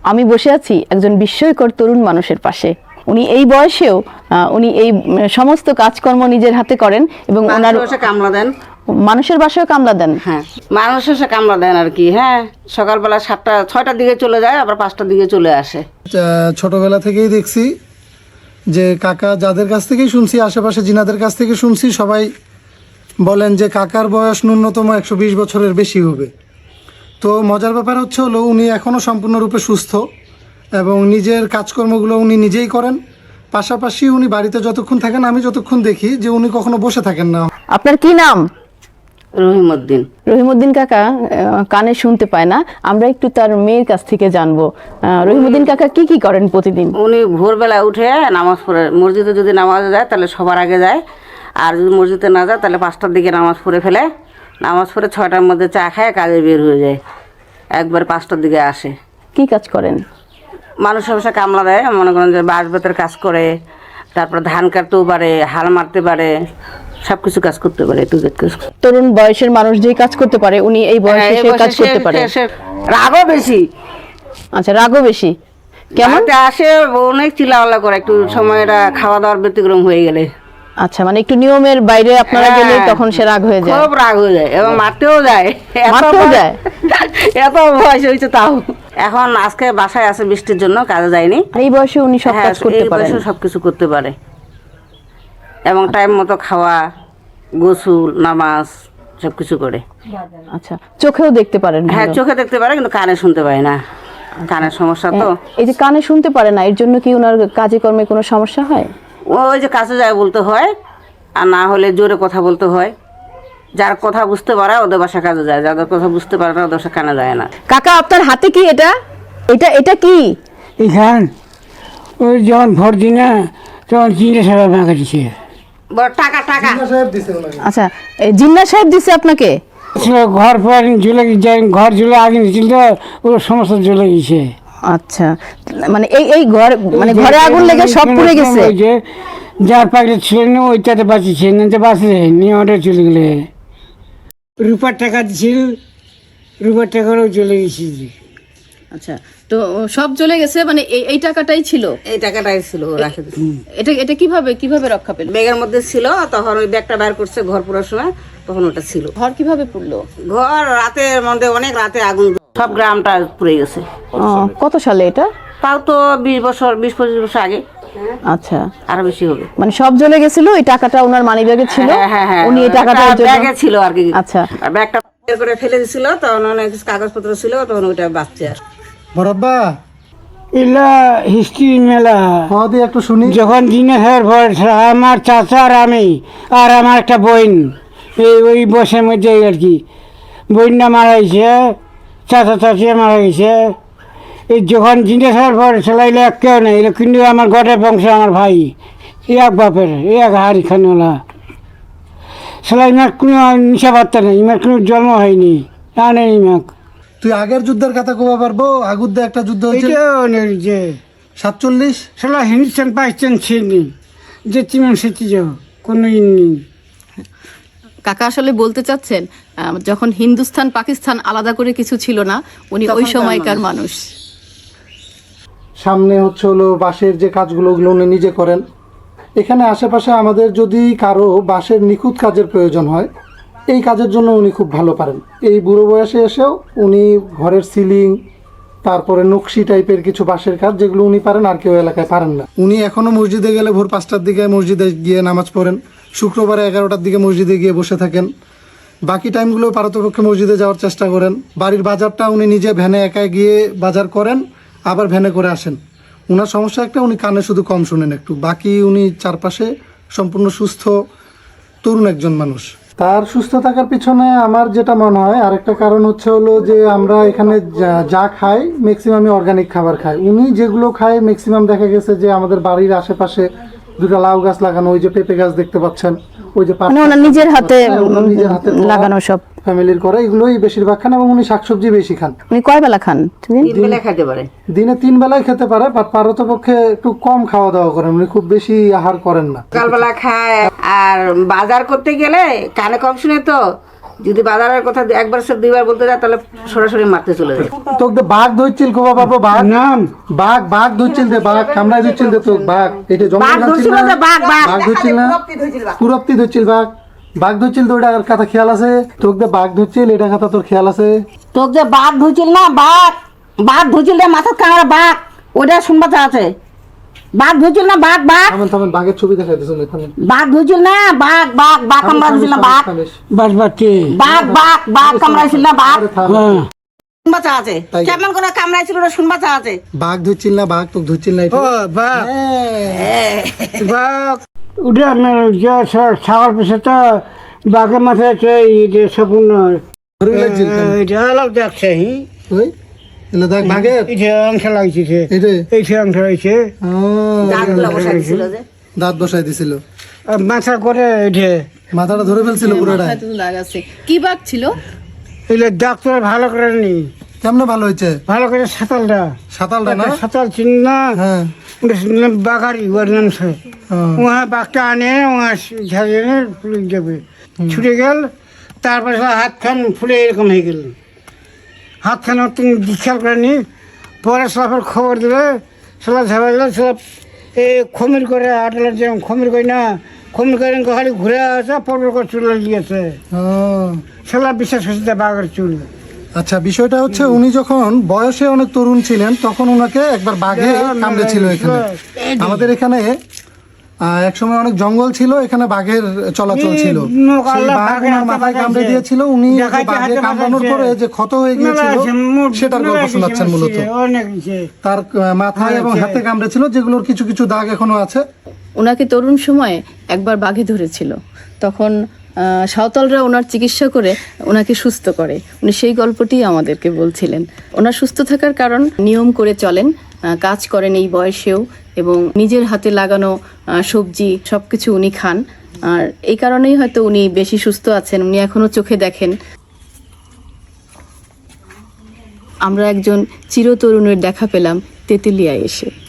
আমি বসে আছি একজন বিস্ময়কর তরুণ মানুষের পাশে। উনি এই বয়সেও উনি এই সমস্ত কাজকর্ম নিজের হাতে করেন এবং ওনার কামলা দেন, মানুষের বাসায় কামলা দেন। হ্যাঁ মানুষ এসে কামলা দেন আর কি। হ্যাঁ সকালবেলা 6টার দিকে চলে যায়, আবার 5টার দিকে চলে আসে। ছোটবেলা থেকেই দেখছি যে কাকা, যাদের কাছ থেকেই শুনছি, আশেপাশে জিনাদের কাছ থেকে শুনছি, সবাই বলেন যে কাকার বয়স ন্যূনতম 120 বছরের বেশি হবে। তো মজার ব্যাপার হচ্ছে হলো উনি এখনও সম্পূর্ণরূপে সুস্থ এবং নিজের কাজকর্মগুলো উনি নিজেই করেন। পাশাপাশি উনি বাড়িতে যতক্ষণ থাকেন, আমি যতক্ষণ দেখি যে উনি কখনো বসে থাকেন না। আপনার কি নাম? রহিমউদ্দিন। রহিমউদ্দিন কাকা কানে শুনতে পায় না, আমরা একটু তার মেয়ের কাছ থেকে জানবো। রহিমউদ্দিন কাকা কি কি করেন প্রতিদিন? উনি ভোরবেলা উঠে নামাজ পড়ে, মসজিদে যদি নামাজে যায় তাহলে সবার আগে যায়, আর যদি মসজিদে না যায় তাহলে 5টার দিকে নামাজ পড়ে ফেলে। নামাজ পড়ে 6টার মধ্যে চা খায়, কাজে বের হয়ে যায়, একবার 5টার দিকে আসে। কি কাজ করেন? মানুষের বাসায় কামলা দেয়, মনে করেন যে বাঁশ বেতের কাজ করে, তারপর ধান কাটতেও পারে, হাল মারতে পারে, সব কিছু কাজ করতে পারে। তরুণ বয়সের মানুষ যেই কাজ করতে পারে উনি এই বয়সে সে কাজ করতে পারে। রাগও বেশি। আচ্ছা, রাগও বেশি। কেমন? আসে অনেক চিল্লাপাল্লা করে, একটু সময়টা খাওয়া দাওয়ার ব্যতিক্রম হয়ে গেলে। আচ্ছা, মানে একটু নিয়মের বাইরে আপনারা গেলে তখন সে রাগ হয়ে যায়। খুব রাগ হয়ে যায় এবং মারতেও যায়। এত বয়স হয়েছে তাও। এখন আজকে বাসায় আছে বৃষ্টির জন্য, কাজে যায়নি। এই বয়সে উনি সব কাজ করতে পারেন, সবকিছু করতে পারে এবং টাইম মতো খাওয়া, গোসল, নামাজ সবকিছু করে। আচ্ছা, চোখেও দেখতে পারেন? হ্যাঁ চোখে দেখতে পারে, কিন্তু কানে শুনতে পায় না, কানের সমস্যা তো। এই যে কানে শুনতে পারে না, এর জন্য কি ওনার কাজে কর্মে কোনো সমস্যা হয়? ওই যে কাছে যায় বলতে হয়, আর না হলে জোরে কথা বলতে হয়। যার কথা বুঝতে পারে ওদের বাসা কাজে যায়, যাদের কথা বুঝতে পারে না ওদের বাসা কানে যায় না। কাকা, আপনার হাতে কি এটা? এটা এটা কি? এখান ওই যখন ভোট দিই না তখন 3 টাকা ভাঙা দিছে। টাকা টাকা আচ্ছা, জিন্না সাহেব দিছে আপনাকে? ঘর পর জ্বলে যায়, ঘর জ্বলে আগে নিয়েছিল তো ওর সমস্ত জ্বলে গেছে। আচ্ছা, মানে এই ঘর, মানে ঘরে আগুন লেগে সব পুড়ে গেছে? ওই যে যার পাখি ছিল না ওইটাতে বাঁচিয়েছে, না তো বাঁচলে নিয়ে অর্ডার চলে গেলে। রূপার টাকা দিছিল, রূপার টাকারও চলে গেছে। আচ্ছা, তো সব চলে গেছে, মানে এই টাকাটাই ছিল? এই টাকাটাই ছিল, রাখে দিছি। এটা কিভাবে রক্ষা পেল? ব্যাগের মধ্যে ছিল, তখন ওই ব্যাগটা বের করছে ঘর পুরোর সময়, তখন ওটা ছিল। ঘর কিভাবে পুড়লো? ঘর রাতের মধ্যে, অনেক রাতে আগুন, সব গ্রামটা পুড়ে গেছে। কত সালে এটা? তাও তো 20-25 বছর আগে। আচ্ছা, আরো বেশি হবে। মানে সব জ্বলে গেছিল, এই টাকাটা ওনার মানি ব্যাগে ছিল? হ্যাঁ, উনি এই টাকাটা ব্যাগে ছিল আর কি। আচ্ছা, ব্যাগটা বের করে ফেলে দিছিল, তখন অনেক কাগজপত্র ছিল, তখন ওইটা বাঁচছে। আর বরাব্বা এলা হিস্ট্রি মেলা দিয়ে একটু শুনি। যখন দিনের পর আমার চাচা আর আমি আর আমার একটা বোন, ওই বসের মধ্যে আর কি, বোনটা মারা গেছে, চাচা চাচিয়া মারা গেছে। এই যখন জিনিসের পর সেলাইলে এক কেউ নেই, কিন্তু আমার গটের বংশ, আমার ভাই এক বাপের এক হাড়ি খানওয়ালা সেলাই, ইমার কোনো নিশা বার্তা নেই, ইমার কোনো জন্ম হয়নি, তা নেই ইমাক। তুই আগের যুদ্ধের কথা কবা পারবো? আগুদ্দা একটা যুদ্ধ হয়েছে 47। সেলা হিন্দুস্তান পাকিস্তান ছিনি, যে চিমেন সেটি যাও কোনো নেই। কাকা আসলে বলতে চাচ্ছেন যখন হিন্দুস্তান পাকিস্তান আলাদা করে কিছু ছিল না, উনি ওই সময়কার মানুষ। সামনে হচ্ছে হলো বাঁশের যে কাজগুলো, ওগুলো উনি নিজে করেন। এখানে আশেপাশে আমাদের যদি কারো বাঁশের নিখুঁত কাজের প্রয়োজন হয়, এই কাজের জন্য উনি খুব ভালো পারেন। এই বুড়ো বয়সে এসেও উনি ঘরের সিলিং, তারপরে নকশি টাইপের কিছু বাঁশের কাজ, যেগুলো উনি পারেন আর কেউ এলাকায় পারেন না। উনি এখনও মসজিদে গেলে ভোর 5টার দিকে মসজিদে গিয়ে নামাজ পড়েন, শুক্রবারে 11টার দিকে মসজিদে গিয়ে বসে থাকেন। বাকি টাইমগুলো পারতপক্ষে মসজিদে যাওয়ার চেষ্টা করেন। বাড়ির বাজারটা উনি নিজে ভ্যানে একা গিয়ে বাজার করেন, আবার ভ্যানে করে আসেন। ওনার সমস্যা একটা, উনি কানে শুধু কম শুনেন একটু, বাকি উনি চারপাশে সম্পূর্ণ সুস্থ তরুণ একজন মানুষ। তার সুস্থ থাকার পিছনে আমার যেটা মনে হয় আরেকটা কারণ হচ্ছে হলো যে আমরা এখানে যা খাই ম্যাক্সিমামই অর্গানিক খাবার খাই। উনি যেগুলো খায় ম্যাক্সিমাম দেখা গেছে যে আমাদের বাড়ির আশেপাশে 2টা লাউ গাছ লাগানো, ওই যে পেঁপে গাছ দেখতে পাচ্ছেন, ওই যে নিজের হাতে লাগানো সব ফ্যামিলির করে, এগুলোই বেশিরভাগ খান এবং উনি শাকসবজি বেশি খান। উনি কয় বেলা খান? 3 বেলা খেতে পারে, দিনে 3 বেলায় খেতে পারে, বাট পারতপক্ষে একটু কম খাওয়া দাওয়া করেন, উনি খুব বেশি আহার করেন না। সকালবেলা খায়, আর বাজার করতে গেলে কানে কম শুনে তো যদি বাজারের কথা একবার সে দুইবার বলতে যায় তাহলে সরাসরি মারতে চলে যায়। তোকে বাঘ ধরছিল কো বাবা, বাঘ নাম বাঘ ধরছিল দে, বাঘ কামড়াই ধরছিল দে তো, বাঘ এটা জঙ্গল বাঘ ছিল ধরছিল না, যে, বাঘ ধরছিল না, পুরপ্তি ধরছিল বাঘ ধরছিল তো, ওটা কথা খেয়াল আছে তোকে? বাঘ ধরছিল এটা কথা তোর খেয়াল আছে? তোর যে বাঘ ধুইছিল না, বাঘ ধুইছিল রে, মাথার কামড়া বাঘ, ওটা শুনবা আছে। বাঘ ধুইছিল না, বাঘ থামেন বাঘের ছবি দেখাই দিছেন এখানে। বাঘ ধুইছিল না, বাঘ কামড়া দিছিল না, বাঘ বাসবাতি কামড়াইছিল না, বাঘ হ্যাঁ শুনবা আছে। কেমন করে কামড়াইছিল ওটা শুনবা আছে। বাঘ ধরছিল না, বাঘ তোকে ধরছিল না, ও বাঘ বাঘ উঠে আপনার যে ছাগল পিছে তো বাঘের মাথায় আছে সম্পূর্ণ ধরে লাগছিল এটা আলাপ দেখছে ওই এলে দেখ বাঘের এই অংশ লাগছে এটা এই অংশ রয়েছে দাঁতগুলো বসাই দিছিল যে। দাঁত বসাই দিছিল, মাথা করে এটা মাথাটা ধরে ফেলছিল পুরোটা। দাগ আছে। কি বাঘ ছিল? এলে ডাক্তার ভালো করে নি কেমনে ভালো হয়েছে? ভালো করে সাঁতালটা সাতালটা না? সাঁতাল চিন না হ্যাঁ বাঘারি ওর নাম সে ওহা বাঘটা আনে ওহা ঝাড়িয়ে পুলিশ যাবে ছুটে গেল। তারপরে হাতখান ফুলে এরকম হয়ে গেল, হাতখান তুমি খেয়াল করেনি। পরে সবার খবর দিলে সবাই ঝাবা দিল, সব এই খমির করে আটলার যেমন খমির করি না, খমির করে খালি ঘুরে আসে পর করে চুল গিয়েছে। সবাই বিশ্বাস হয়েছে বাঘের চুল। আচ্ছা, বিষয়টা হচ্ছে উনি যখন বয়সে অনেক তরুণ ছিলেন তখন ওনাকে একবার বাঘে কামড়েছিল এখানে। আমাদের এখানে এক সময় অনেক জঙ্গল ছিল, এখানে বাঘের চলাচল ছিল। সেই বাঘ ওনার মাথায় কামড়ে দিয়েছিল। উনি বাঘে কামড়ানোর পরে যে ক্ষত হয়ে গিয়েছিল সেটার গল্প শোনাচ্ছেন মূলত। তার মাথায় এবং হাতে কামড়েছিল, যেগুলোর কিছু কিছু দাগ এখনো আছে। ওনাকে তরুণ সময়ে একবার বাঘে ধরেছিল, তখন সাঁওতালরা ওনার চিকিৎসা করে ওনাকে সুস্থ করে। উনি সেই গল্পটি আমাদেরকে বলছিলেন। ওনার সুস্থ থাকার কারণ নিয়ম করে চলেন, কাজ করেন এই বয়সেও, এবং নিজের হাতে লাগানো সবজি সবকিছু উনি খান। আর এই কারণেই হয়তো উনি বেশি সুস্থ আছেন। উনি এখনো চোখে দেখেন। আমরা একজন চিরতরুণের দেখা পেলাম তেঁতুলিয়ায় এসে।